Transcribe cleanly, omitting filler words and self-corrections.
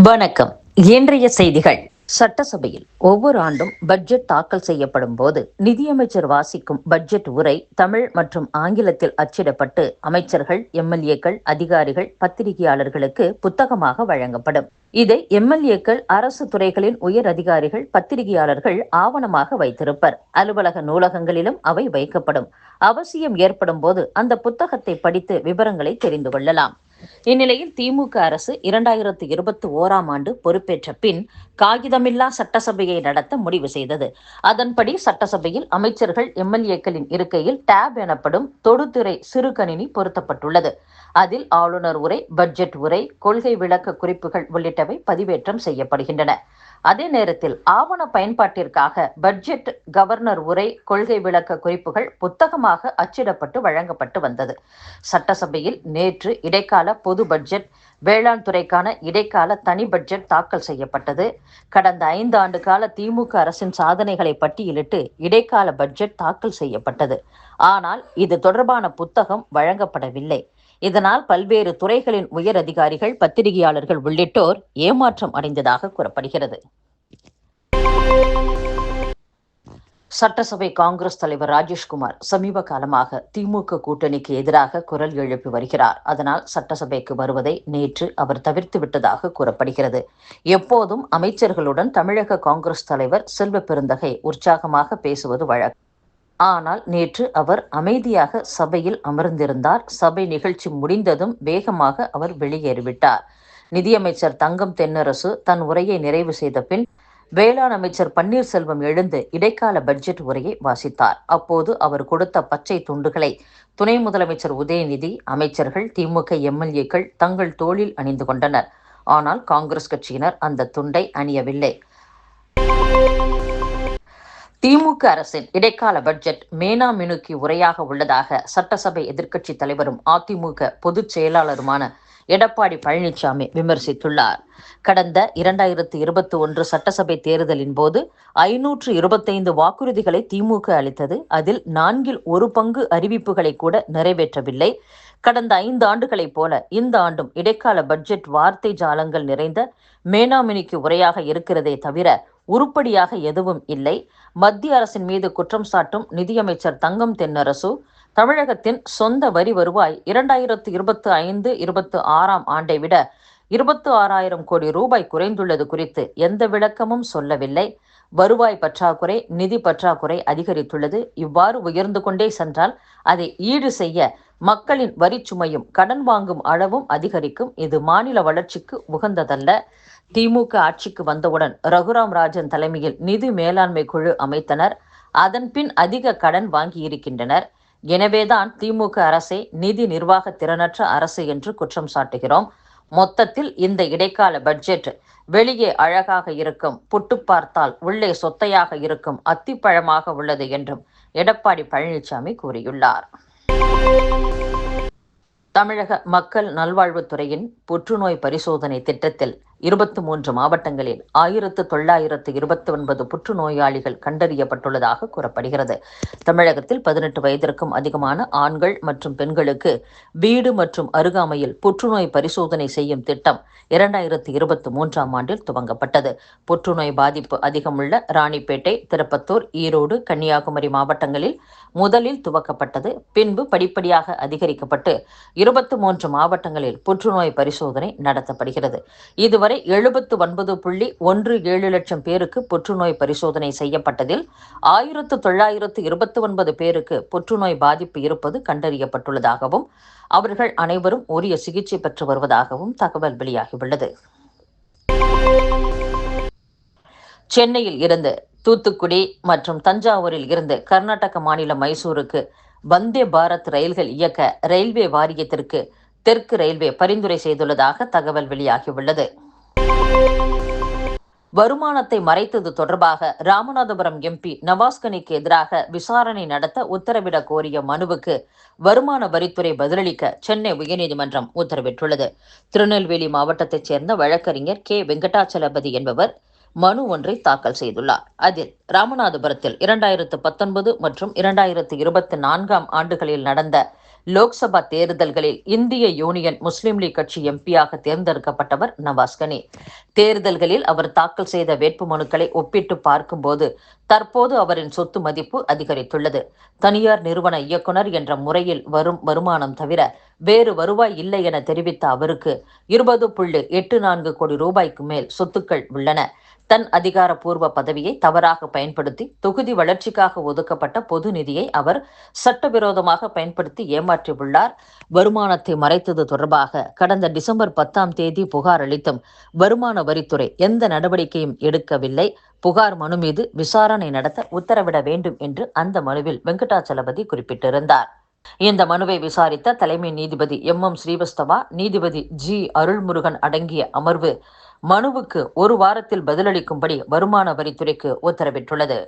வணக்கம். இன்றைய செய்திகள். சட்டசபையில் ஒவ்வொரு ஆண்டும் பட்ஜெட் தாக்கல் செய்யப்படும் போது நிதியமைச்சர் வாசிக்கும் பட்ஜெட் உரை தமிழ் மற்றும் ஆங்கிலத்தில் அச்சிடப்பட்டு அமைச்சர்கள், எம்எல்ஏக்கள், அதிகாரிகள், பத்திரிகையாளர்களுக்கு புத்தகமாக வழங்கப்படும். இதை எம்எல்ஏக்கள், அரசு துறைகளின் உயர் அதிகாரிகள், பத்திரிகையாளர்கள் ஆவணமாக வைத்திருப்பர். அலுவலக நூலகங்களிலும் அவை வைக்கப்படும். அவசியம் ஏற்படும் போது அந்த புத்தகத்தை படித்து விவரங்களை தெரிந்து கொள்ளலாம். இந்நிலையில் திமுக அரசு 2021ஆம் ஆண்டு பொறுப்பேற்ற பின் காகிதமில்லா சட்டசபையை நடத்த முடிவு செய்தது. அதன்படி சட்டசபையில் அமைச்சர்கள், எம்எல்ஏக்களின் இருக்கையில் டேப் எனப்படும் தொடுதிரை சிறுகணினி பொருத்தப்பட்டுள்ளது. அதில் ஆளுநர் உரை, பட்ஜெட் உரை, கொள்கை விளக்க குறிப்புகள் உள்ளிட்டவை பதிவேற்றம் செய்யப்படுகின்றன. அதே நேரத்தில் ஆவண பயன்பாட்டிற்காக பட்ஜெட், கவர்னர் உரை, கொள்கை விளக்க குறிப்புகள் புத்தகமாக அச்சிடப்பட்டு வழங்கப்பட்டு வந்தது. சட்டசபையில் நேற்று இடைக்கால பொது பட்ஜெட், வேளாண் துறைக்கான இடைக்கால தனி பட்ஜெட் தாக்கல் செய்யப்பட்டது. கடந்த 5 ஆண்டு கால திமுக அரசின் சாதனைகளை பட்டியலிட்டு இடைக்கால பட்ஜெட் தாக்கல் செய்யப்பட்டது. ஆனால் இது தொடர்பான புத்தகம் வழங்கப்படவில்லை. இதனால் பல்வேறு துறைகளின் உயர் அதிகாரிகள், பத்திரிகையாளர்கள் உள்ளிட்டோர் ஏமாற்றம் அடைந்ததாக கூறப்படுகிறது. சட்டசபை காங்கிரஸ் தலைவர் ராஜேஷ்குமார் சமீப காலமாக திமுக கூட்டணிக்கு எதிராக குரல் எழுப்பி வருகிறார். அதனால் சட்டசபைக்கு வருவதை நேற்று அவர் தவிர்த்து விட்டதாக கூறப்படுகிறது. எப்போதும் அமைச்சர்களுடன் தமிழக காங்கிரஸ் தலைவர் செல்வ பெருந்தகை உற்சாகமாக பேசுவது வழக்கம். ஆனால் நேற்று அவர் அமைதியாக சபையில் அமர்ந்திருந்தார். சபை நிகழ்ச்சி முடிந்ததும் வேகமாக அவர் வெளியேறிவிட்டார். நிதியமைச்சர் தங்கம் தென்னரசு தன் உரையை நிறைவு செய்த பின் வேளாண் அமைச்சர் பன்னீர்செல்வம் எழுந்து இடைக்கால பட்ஜெட் உரையை வாசித்தார். அப்போது அவர் கொடுத்த பச்சை துண்டுகளை துணை முதலமைச்சர் உதயநிதி, அமைச்சர்கள், திமுக எம்எல்ஏக்கள் தங்கள் தோளில் அணிந்து கொண்டனர். ஆனால் காங்கிரஸ் கட்சியினர் அந்த துண்டை அணியவில்லை. திமுக அரசின் இடைக்கால பட்ஜெட் மேனா மினுக்கி உரையாக உள்ளதாக சட்டசபை எதிர்க்கட்சித் தலைவரும் அதிமுக பொதுச் செயலாளருமான எடப்பாடி பழனிசாமி விமர்சித்துள்ளார். கடந்த 2021 சட்டசபை தேர்தலின் போது 525 வாக்குறுதிகளை திமுக அளித்தது. அதில் 1/4 பங்கு அறிவிப்புகளை கூட நிறைவேற்றவில்லை. கடந்த 5 ஆண்டுகளைப் போல இந்த ஆண்டும் இடைக்கால பட்ஜெட் வார்த்தை ஜாலங்கள் நிறைந்த மேனாமினிக்கு உரையாக இருக்கிறதே தவிர உருப்படியாக எதுவும் இல்லை. மத்திய அரசின் மீது குற்றம் சாட்டும் நிதியமைச்சர் தங்கம் தென்னரசு தமிழகத்தின் சொந்த வரி வருவாய் 2025-26ஆம் ஆண்டை விட 26,000 கோடி ரூபாய் குறைந்துள்ளது குறித்து எந்த விளக்கமும் சொல்லவில்லை. வருவாய் பற்றாக்குறை, நிதி பற்றாக்குறை அதிகரித்துள்ளது. இவ்வாறு உயர்ந்து கொண்டே சென்றால் அதை ஈடு செய்ய மக்களின் வரிச்சுமையும் கடன் வாங்கும் அளவும் அதிகரிக்கும். இது மாநில வளர்ச்சிக்கு உகந்ததல்ல. திமுக ஆட்சிக்கு வந்தவுடன் ரகுராம் ராஜன் தலைமையில் நிதி மேலாண்மை குழு அமைத்தனர். அதன் பின் அதிக கடன் வாங்கியிருக்கின்றனர். எனவேதான் திமுக அரசை நிதி நிர்வாக திறனற்ற அரசு என்று குற்றம் சாட்டுகிறோம். மொத்தத்தில் இந்த இடைக்கால பட்ஜெட் வெளியே அழகாக இருக்கும், புட்டு பார்த்தால் உள்ளே சொத்தையாக இருக்கும் அத்திப்பழமாக உள்ளது என்றும் எடப்பாடி பழனிசாமி கூறியுள்ளார். தமிழக மக்கள் நல்வாழ்வுத்துறையின் புற்றுநோய் பரிசோதனை திட்டத்தில் 23 மாவட்டங்களில் 1929 புற்றுநோயாளிகள் கண்டறியப்பட்டுள்ளதாக கூறப்படுகிறது. தமிழகத்தில் 18 வயதிற்கும் அதிகமான ஆண்கள் மற்றும் பெண்களுக்கு வீடு மற்றும் அருகாமையில் புற்றுநோய் பரிசோதனை செய்யும் திட்டம் 2023ஆம் ஆண்டில் துவங்கப்பட்டது. புற்றுநோய் பாதிப்பு அதிகமுள்ள ராணிப்பேட்டை, திருப்பத்தூர், ஈரோடு, கன்னியாகுமரி மாவட்டங்களில் முதலில் துவக்கப்பட்டது. பின்பு படிப்படியாக அதிகரிக்கப்பட்டு 23 மாவட்டங்களில் புற்றுநோய் பரிசோதனை நடத்தப்படுகிறது. இதுவரை 79.17 லட்சம் பேருக்கு புற்றுநோய் பரிசோதனை செய்யப்பட்டதில் 1929 பேருக்கு புற்றுநோய் பாதிப்பு இருப்பது கண்டறியப்பட்டுள்ளதாகவும் அவர்கள் அனைவரும் உரிய சிகிச்சை பெற்று வருவதாகவும் தகவல் வெளியாகியுள்ளது. சென்னையில் இருந்து தூத்துக்குடி மற்றும் தஞ்சாவூரில் இருந்து கர்நாடக மாநிலம் மைசூருக்கு வந்தே பாரத் ரயில்கள் இயக்க ரயில்வே வாரியத்திற்கு தெற்கு ரயில்வே பரிந்துரை செய்துள்ளதாக தகவல் வெளியாகியுள்ளது. வருமானத்தை மறைத்தது தொடர்பாக ராமநாதபுரம் எம்பி நவாஸ்கனிக்கு எதிராக விசாரணை நடத்த உத்தரவிடக் கோரிய மனுவுக்கு வருமான வரித்துறை பதிலளிக்க சென்னை உயர்நீதிமன்றம் உத்தரவிட்டுள்ளது. திருநெல்வேலி மாவட்டத்தைச் சேர்ந்த வழக்கறிஞர் கே வெங்கடாச்சலபதி என்பவர் மனு ஒன்றை தாக்கல் செய்துள்ளார். அதில் ராமநாதபுரத்தில் 2019 மற்றும் 2024ஆம் ஆண்டுகளில் நடந்த லோக்சபா தேர்தல்களில் இந்திய யூனியன் முஸ்லீம் லீக் கட்சி எம்பியாக தேர்ந்தெடுக்கப்பட்டவர் நவாஸ் கனி. தேர்தல்களில் அவர் தாக்கல் செய்த வேட்புமனுக்களை ஒப்பிட்டு பார்க்கும்போது தற்போது அவரின் சொத்து மதிப்பு அதிகரித்துள்ளது. தனியார் நிறுவன இயக்குனர் என்ற முறையில் வரும் வருமானம் தவிர வேறு வருவாய் இல்லை என தெரிவித்த அவருக்கு 20.84 கோடி ரூபாய்க்கு மேல் சொத்துக்கள் உள்ளன. தன் அதிகாரப்பூர்வ பதவியை தவறாக பயன்படுத்தி தொகுதி வளர்ச்சிக்காக ஒதுக்கப்பட்ட பொது நிதியை அவர் சட்டவிரோதமாக பயன்படுத்தி ஏமாற்றியுள்ளார். வருமானத்தை மறைத்தது தொடர்பாக கடந்த டிசம்பர் 10 புகார் அளித்தும் வருமான வரித்துறை எந்த நடவடிக்கையும் எடுக்கவில்லை. புகார் மனு மீது விசாரணை நடத்த உத்தரவிட வேண்டும் என்று அந்த மனுவில் வெங்கடாச்சலபதி குறிப்பிட்டிருந்தார். இந்த மனுவை விசாரித்த தலைமை நீதிபதி MM ஸ்ரீவஸ்தவா, நீதிபதி G அருள்முருகன் அடங்கிய அமர்வு மனுவுக்கு 1 வாரத்தில் பதிலளிக்கும்படி வருமான வரித்துறைக்கு உத்தரவிட்டுள்ளது.